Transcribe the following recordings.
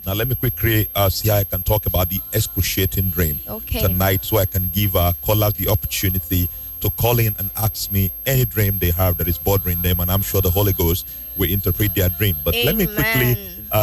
Now, let me quickly see how I can talk about the excruciating dream tonight, so I can give callers the opportunity to call in and ask me any dream they have that is bothering them, and I'm sure the Holy Ghost will interpret their dream. But let me quickly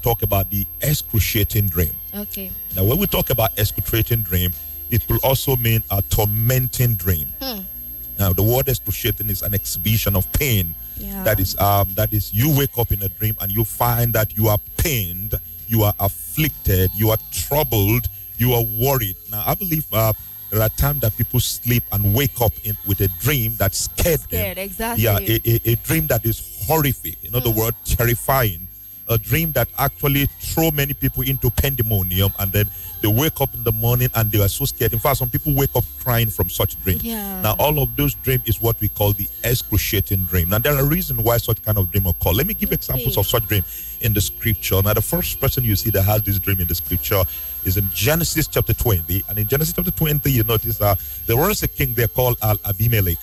talk about the excruciating dream. Okay. Now, when we talk about excruciating dream, it will also mean a tormenting dream. Now, the word excruciating is an exhibition of pain. That is, you wake up in a dream and you find that you are pained, you are afflicted, you are troubled, you are worried. Now, I believe there are times that people sleep and wake up with a dream that scared them. Exactly. Yeah, a dream that is horrific. In other words, terrifying. A dream that actually throw many people into pandemonium, and then they wake up in the morning and they are so scared. In fact, some people wake up crying from such dreams. Now, all of those dreams is what we call the excruciating dream. Now, there are reasons why such kind of dream occur. Let me give examples of such dream in the scripture. Now, the first person you see that has this dream in the scripture is in Genesis chapter 20. And in Genesis chapter 20, you notice there was a king there called Abimelech.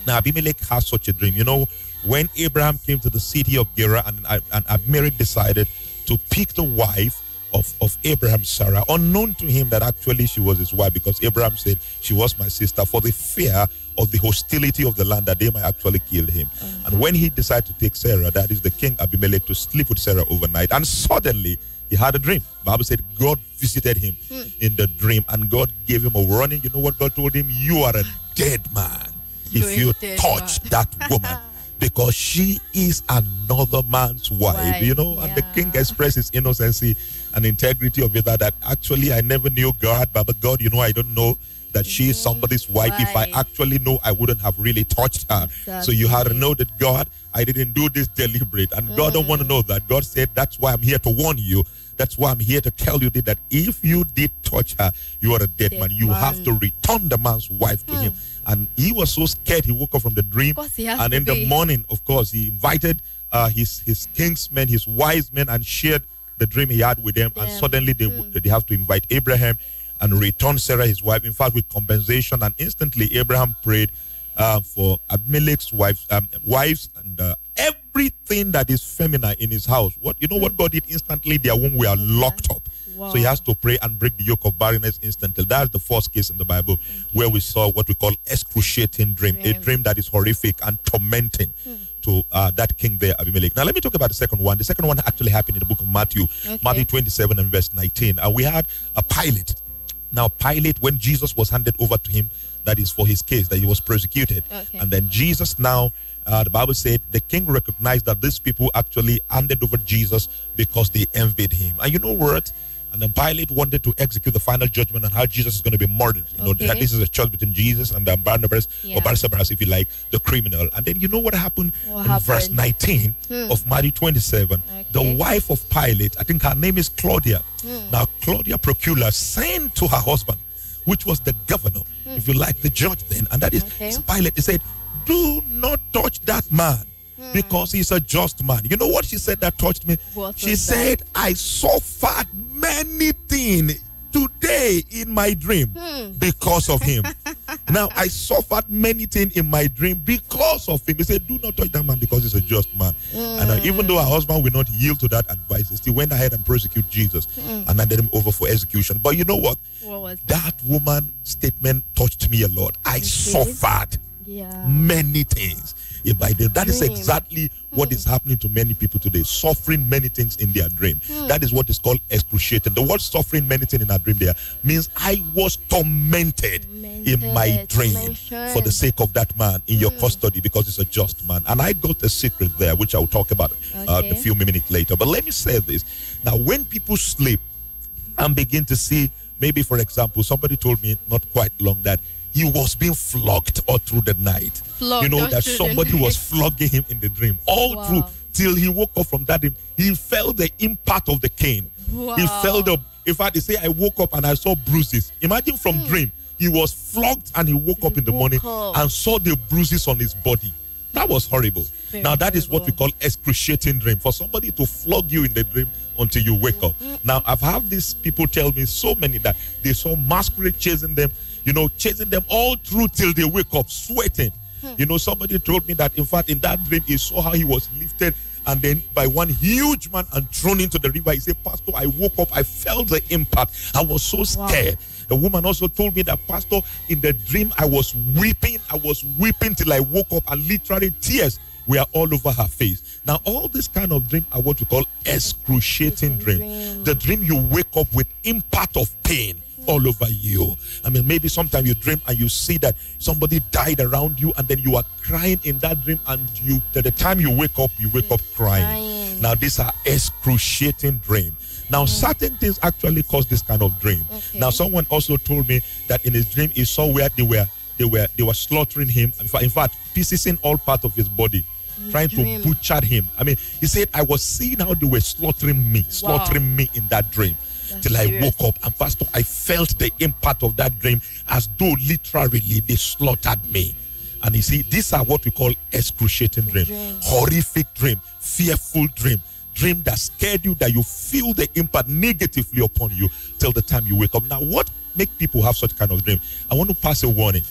Now, Abimelech has such a dream. You know, when Abraham came to the city of Gerar, and Abimelech decided to pick the wife of Abraham, Sarah, unknown to him that actually she was his wife, because Abraham said she was my sister, for the fear of the hostility of the land, that they might actually kill him. And when he decided to take Sarah, that is the king Abimelech, to sleep with Sarah overnight, and suddenly he had a dream. The Bible said God visited him in the dream, and God gave him a warning. You know what God told him? You are a dead man if you touch that woman, because she is another man's wife. You know, and the king expressed his innocency and integrity of it, that actually I never knew God, but God, you know, I don't know that she is somebody's wife. If I actually know, I wouldn't have really touched her. So you had to know that, God, I didn't do this deliberate, and God don't want to know that. God said, that's why I'm here to warn you. That's why I'm here to tell you that if you did touch her, you are a dead man. You have to return the man's wife to him. And he was so scared, he woke up from the dream. And in the morning, of course, he invited his kingsmen, his wise men, and shared the dream he had with them. And suddenly they have to invite Abraham and return Sarah, his wife, in fact, with compensation. And instantly Abraham prayed for Abimelech's wives and everything that is feminine in his house. You know what God did? Instantly their womb were locked up. So he has to pray and break the yoke of barrenness instantly. That's the first case in the Bible where we saw what we call excruciating dream, a dream that is horrific and tormenting to that king there, Abimelech. Now, let me talk about the second one. The second one actually happened in the book of Matthew, Matthew 27 and verse 19. And we had a Pilate. Now, Pilate, when Jesus was handed over to him, that is for his case, that he was persecuted. And then Jesus now, the Bible said the king recognized that these people actually handed over Jesus because they envied him. And you know what? And then Pilate wanted to execute the final judgment on how Jesus is going to be murdered. You know, that this is a choice between Jesus and Barnabas, or Barsabbas, if you like, the criminal. And then you know what happened in verse 19 of Matthew 27? The wife of Pilate, I think her name is Claudia. Now, Claudia Procula sent to her husband, which was the governor, if you like, the judge then. And that is Pilate. He said, do not touch that man, because he's a just man. You know what she said that touched me? She said, I suffered many things today in my dream because of him. Now, I suffered many things in my dream because of him. He said, do not touch that man because he's a just man. And even though her husband will not yield to that advice, he still went ahead and persecuted Jesus and handed him over for execution. But you know what? That woman's statement touched me a lot. I suffered many things. That is exactly what is happening to many people today, suffering many things in their dream. That is what is called excruciating. The word suffering many things in our dream there means I was tormented in my dream for the sake of that man in your custody, because he's a just man. And I got a secret there, which I'll talk about a few minutes later. But let me say this. Now, when people sleep and begin to see, maybe, for example, somebody told me not quite long that he was being flogged all through the night. You know, that somebody was flogging him in the dream all through till he woke up from that dream. He felt the impact of the cane. He felt in fact, they say I woke up and I saw bruises. Imagine from dream, he was flogged and he woke up in the morning and saw the bruises on his body. That was horrible. Now, that is what we call excruciating dream. For somebody to flog you in the dream until you wake up. Now, I've had these people tell me so many that they saw masquerade chasing them, you know, chasing them all through till they wake up sweating. You know, somebody told me that, in fact, in that dream, he saw how he was lifted and then by one huge man and thrown into the river. He said, Pastor, I woke up, I felt the impact. I was so scared. Wow. The woman also told me that, Pastor, in the dream, I was weeping till I woke up, and literally tears were all over her face. Now, all this kind of dream are what we call excruciating dream. The dream you wake up with impact of pain all over you. I mean, maybe sometimes you dream and you see that somebody died around you, and then you are crying in that dream, and you, at the time you wake up crying. Now, these are excruciating dreams. Now, certain things actually cause this kind of dream. Now, someone also told me that in his dream he saw where they were slaughtering him. In fact, piecing all parts of his body, trying to butcher him. I mean, he said, I was seeing how they were slaughtering me in that dream. Till I woke up, and Pastor, I felt the impact of that dream as though literally they slaughtered me. And you see, these are what we call excruciating dream, horrific dream, fearful dream that scared you, that you feel the impact negatively upon you till the time you wake up. Now, what makes people have such kind of dream? I want to pass a warning.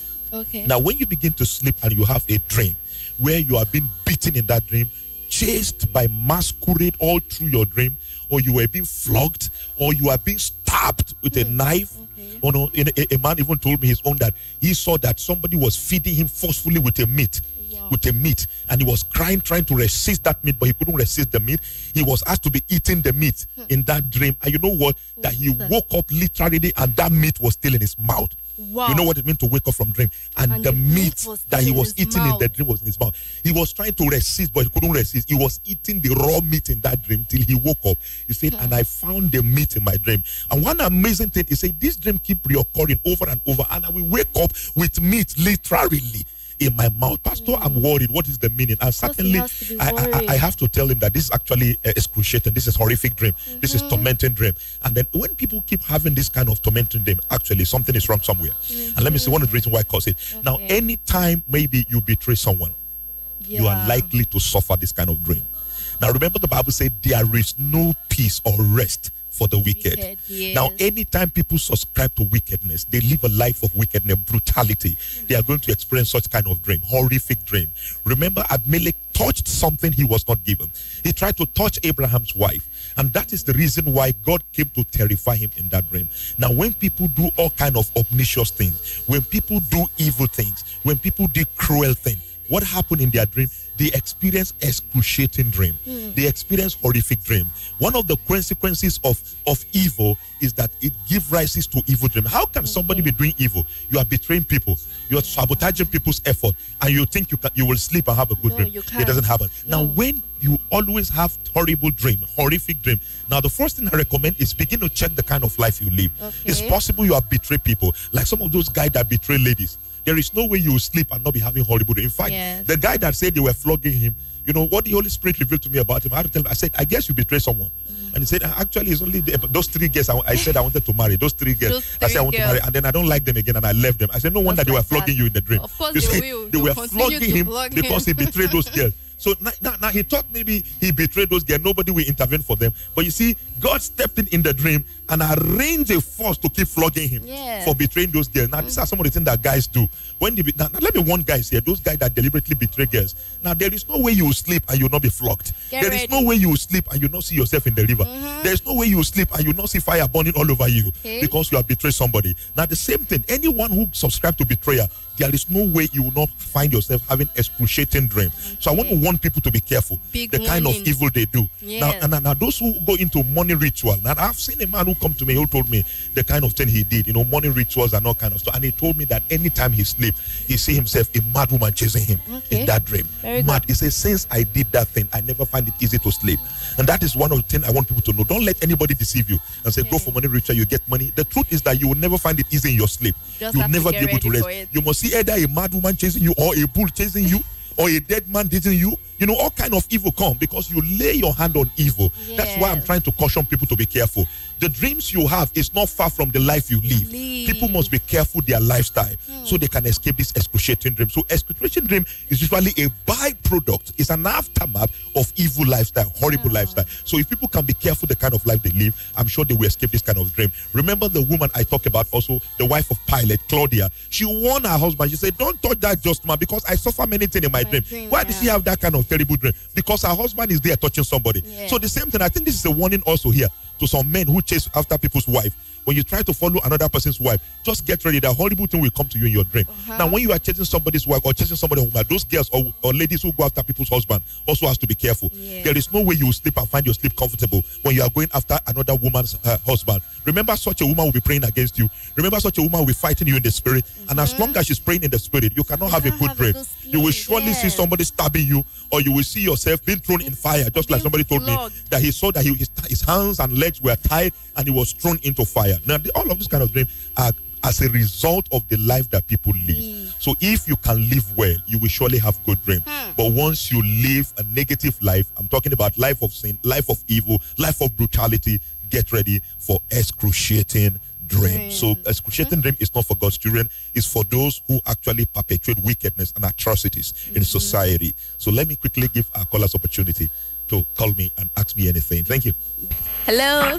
Now, when you begin to sleep and you have a dream where you are being beaten in that dream, chased by masquerade all through your dream, or you were being flogged, or you are being stabbed with a knife. Oh no, a man even told me his own that he saw that somebody was feeding him forcefully with a meat. And he was crying, trying to resist that meat, but he couldn't resist the meat. He was asked to be eating the meat in that dream, and you know what? That he woke up literally, and that meat was still in his mouth. You know what it means to wake up from dream, and the meat that he was eating in the dream was in his mouth. He was trying to resist, but he couldn't resist. He was eating the raw meat in that dream till he woke up. He said, and I found the meat in my dream. And one amazing thing, he said, this dream keep reoccurring over and over, and I will wake up with meat literally in my mouth. Pastor, I'm worried. What is the meaning? And certainly, I have to tell him that this is actually excruciating. This is horrific dream. This is tormenting dream. And then when people keep having this kind of tormenting dream, actually something is wrong somewhere. And let me see one of the reasons why I cause it. Now, anytime maybe you betray someone, you are likely to suffer this kind of dream. Now, remember the Bible said there is no peace or rest for the wicked. Now, anytime people subscribe to wickedness, they live a life of wickedness, brutality, they are going to experience such kind of dream, horrific dream. Remember, Abimelech touched something he was not given. He tried to touch Abraham's wife, and that is the reason why God came to terrify him in that dream. Now, when people do all kind of obnoxious things, when people do evil things, when people do cruel things, what happened in their dream? They experience excruciating dream. They experience horrific dream. One of the consequences of evil is that it gives rise to evil dream. How can somebody be doing evil? You are betraying people. You are sabotaging people's effort, and you think you will sleep and have a good dream. It doesn't happen. Now, when you always have horrible dream, horrific dream, now the first thing I recommend is begin to check the kind of life you live. It's possible you have betrayed people, like some of those guys that betray ladies. There is no way you will sleep and not be having horrible dreams. In fact, the guy that said they were flogging him, you know what the Holy Spirit revealed to me about him? I had to tell him, I said, I guess you betrayed someone. And he said, actually, it's only those 3 girls I said I wanted to marry. Those 3 girls. I said I want to marry, and then I don't like them again, and I left them. I said, no wonder they were flogging you in the dream. Of course they were flogging him because he betrayed those girls. So now he thought maybe he betrayed those girls. Nobody will intervene for them. But you see, God stepped in the dream and arranged a force to keep flogging him for betraying those girls. Now, these are some of the things that guys do. Now, let me warn guys here, those guys that deliberately betray girls. Now, there is no way you will sleep and you will not be flogged. There is no way you will sleep and you will not see yourself in the river. There is no way you will sleep and you will not see fire burning all over you because you have betrayed somebody. Now, the same thing, anyone who subscribes to betrayal, there is no way you will not find yourself having excruciating dream. So I want to warn people to be careful. The kind of evil they do. Now those who go into money ritual. Now I've seen a man who come to me who told me the kind of thing he did. You know, money rituals and all kind of stuff. And he told me that anytime he sleeps, he see himself a mad woman chasing him in that dream. Mad. He says, since I did that thing, I never find it easy to sleep. And that is one of the things I want people to know. Don't let anybody deceive you and say, go for money ritual, you get money. The truth is that you will never find it easy in your sleep. You'll never be able to rest. You must see either a mad woman chasing you, or a bull chasing you, or a dead man chasing you. You know, all kind of evil come because you lay your hand on evil. That's why I'm trying to caution people to be careful. The dreams you have is not far from the life you live. People must be careful their lifestyle so they can escape this excruciating dream. So excruciating dream is usually a byproduct. It's an aftermath of evil lifestyle, horrible lifestyle. So if people can be careful the kind of life they live, I'm sure they will escape this kind of dream. Remember the woman I talked about also, the wife of Pilate, Claudia. She warned her husband. She said, don't touch that just man because I suffer many things in my dream. Why did she have that kind of of terrible dream because her husband is there touching somebody. Yeah. So the same thing, I think this is a warning also here to some men who chase after people's wife. When you try to follow another person's wife, just get ready. That horrible thing will come to you in your dream. Now, when you are chasing somebody's wife or chasing somebody's woman, those girls or ladies who go after people's husband also has to be careful. Yeah. There is no way you will sleep and find your sleep comfortable when you are going after another woman's husband. Remember, such a woman will be praying against you. Remember, such a woman will be fighting you in the spirit. And as long as she's praying in the spirit, you cannot have a good dream. You will surely see somebody stabbing you, or you will see yourself being thrown in fire, just like somebody told me that he saw that his hands and legs were tied and he was thrown into fire. Now, all of this kind of dream are as a result of the life that people live. So if you can live well, you will surely have good dream. But once you live a negative life, I'm talking about life of sin, life of evil, life of brutality, get ready for excruciating dream. So excruciating dream is not for God's children. It's for those who actually perpetuate wickedness and atrocities in society. So let me quickly give our callers opportunity to call me and ask me anything. Thank you. Hello.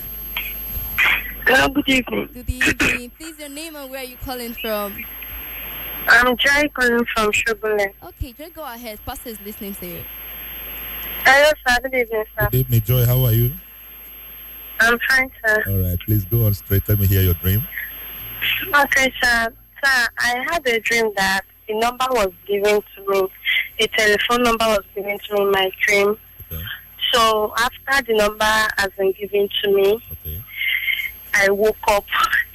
Hello, good evening. Good evening. Please, your name and where are you calling from? I'm Joy calling from Shobole. Okay, Joy, go ahead. Pastor is listening to you. Hello, sir. Good evening, sir. Good evening, Joy. How are you? I'm fine, sir. All right, please go on straight. Let me hear your dream. Okay, sir. Sir, I had a dream that the number was given to me. A telephone number was given to me in my dream. Okay. So after the number has been given to me, I woke up.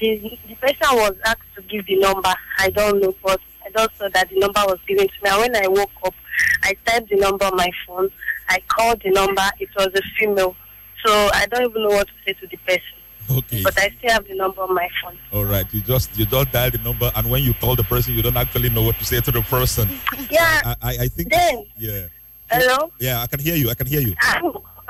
The person was asked to give the number. I don't know, but I just saw that the number was given to me. And when I woke up, I typed the number on my phone. I called the number. It was a female. So I don't even know what to say to the person. Okay. But I still have the number on my phone. All right. You just dial the number, and when you call the person, you don't actually know what to say to the person. Yeah. I think. Then. Yeah. Hello. Yeah, I can hear you.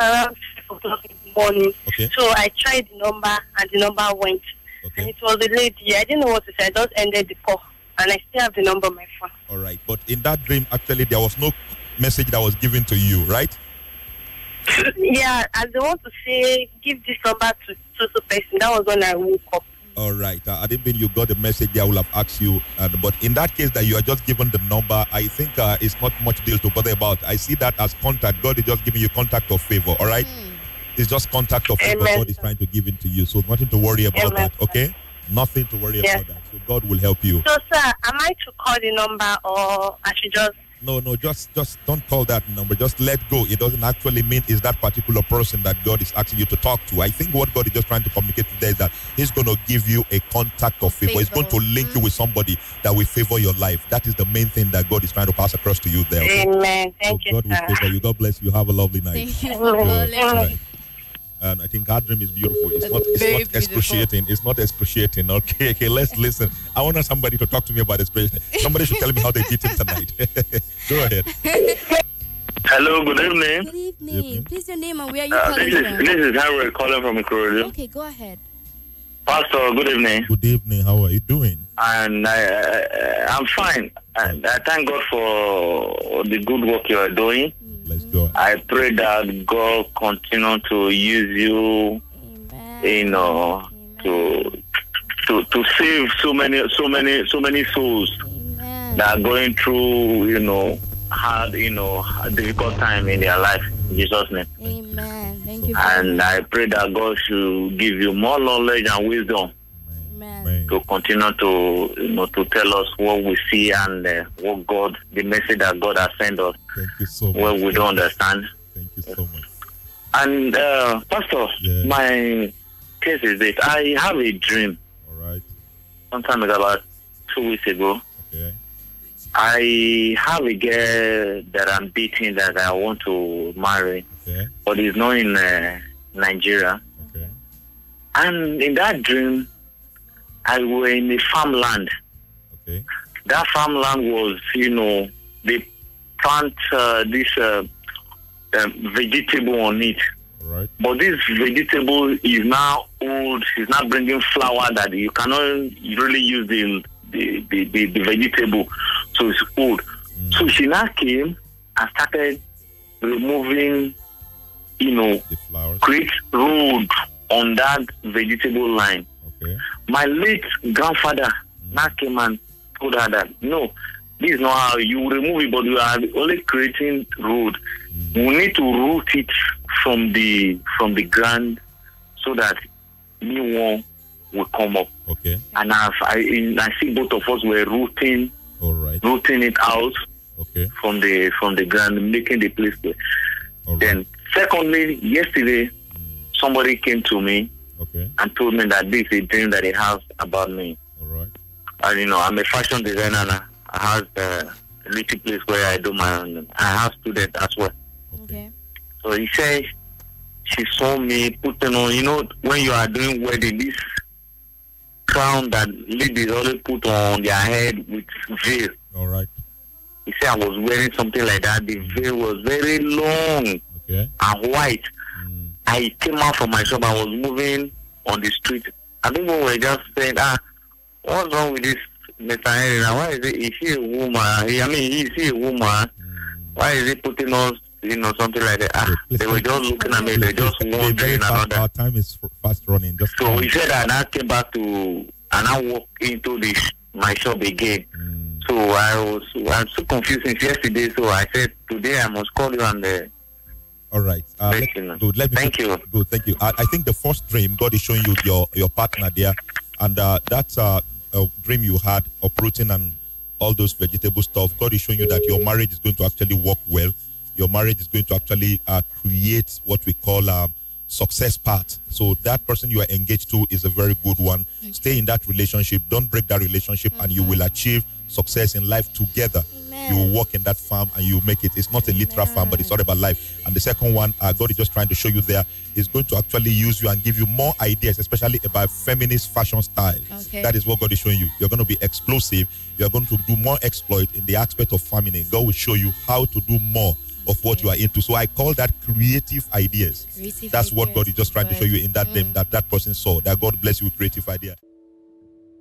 Around 6 o'clock in the morning. Okay. So I tried the number, and the number went. Okay. And it was a lady. I didn't know what to say. I just ended the call, and I still have the number on my phone. All right. But in that dream, actually, there was no message that was given to you, right? Yeah, as they want to say, give this number to so person. That was when I woke up. All right. I didn't mean you got the message. I will have asked you. But in that case, that you are just given the number, I think it's not much deal to bother about. I see that as contact. God is just giving you contact of favor. All right. It's just contact of favor. God is trying to give it to you. So nothing to worry about that. Okay. Nothing to worry about that. So God will help you. So, sir, am I to call the number, or I should just? No, just don't call that number. Just let go. It doesn't actually mean it's that particular person that God is asking you to talk to. I think what God is just trying to communicate today is that He's going to give you a contact of favor. He's going to link you with somebody that will favor your life. That is the main thing that God is trying to pass across to you there. Okay? Amen. Thank you, God will favor you. God bless you. Have a lovely night. Thank you. Right. And I think our dream is beautiful. It's not excruciating. It's not excruciating. Okay, let's listen. I want somebody to talk to me about excruciating. Somebody should tell me how they beat him tonight. Go ahead. Hello, good evening. Good evening. Please, your name and where are you calling from? This is Harold calling from Excruciating. Okay, go ahead. Pastor, good evening. Good evening. How are you doing? And I'm fine. And I thank God for the good work you are doing. Let's go. I pray that God continue to use you, to save so many souls that are going through, hard, difficult time in their life. In Jesus' name. Amen. Thank you. And I pray that God should give you more knowledge and wisdom. Amen. To continue to tell us what we see and what the message that God has sent us. Thank you so much. Well, we don't understand. Thank you so much. And Pastor, my case is this: I have a dream. All right. Sometime about 2 weeks ago. Okay. I have a girl that I'm dating that I want to marry, but it's not in Nigeria. Okay. And in that dream, I was in a farmland. Okay. That farmland was, they plant this vegetable on it. Right. But this vegetable is now old. It's not bringing flower that you cannot really use the vegetable. So it's old. So she now came and started removing, the flowers. create road on that vegetable line. Okay. My late grandfather now came and told her that, no, this is not how you remove it, but you are only creating road. We need to root it from the ground so that new one will come up. Okay. And I see both of us were rooting it out. Okay. From the ground, making the place clear. Then, secondly, yesterday, somebody came to me and told me that this is a dream that he has about me. All right. And I'm a fashion designer, and I have a little place where I do my own. I have students as well. Okay. So he said she saw me putting on, when you are doing wedding, this crown that ladies always put on their head with veil. All right. He said I was wearing something like that. The veil was very long and white. I came out from my shop. I was moving on the street. I think we were just saying, what's wrong with this Mr. Henry? Why is it? Is he a woman? Is he a woman? Why is he putting us, something like that? They were just looking at me. They just wondering another. Our time is fast running. So he said that I came back and I walked into my shop again. So I'm so confused since yesterday. So I said today I must call you and. All right. Good. Thank you. Good. Thank you. I think the first dream God is showing you your partner there, and that's a dream you had uprooting and all those vegetable stuff. God is showing you that your marriage is going to actually work well. Your marriage is going to actually create what we call success path. So that person you are engaged to is a very good one. Okay. Stay in that relationship. Don't break that relationship, and you will achieve success in life together. Amen. You will work in that farm and you will make it. It's not a literal farm, but it's all about life. And the second one, God is just trying to show you there, is going to actually use you and give you more ideas, especially about feminist fashion style. Okay. That is what God is showing you. You're going to be explosive. You're going to do more exploit in the aspect of farming. God will show you how to do more of what you are into. So I call that creative ideas. That's what God is just trying to show you in that dream that person saw. That God bless you with creative ideas.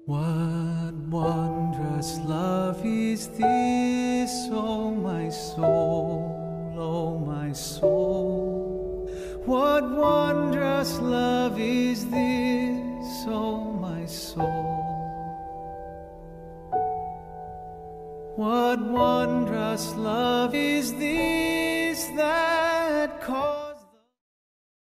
What wondrous love is this, oh my soul, oh my soul. What wondrous love is this, oh my soul. What wondrous love is this that calls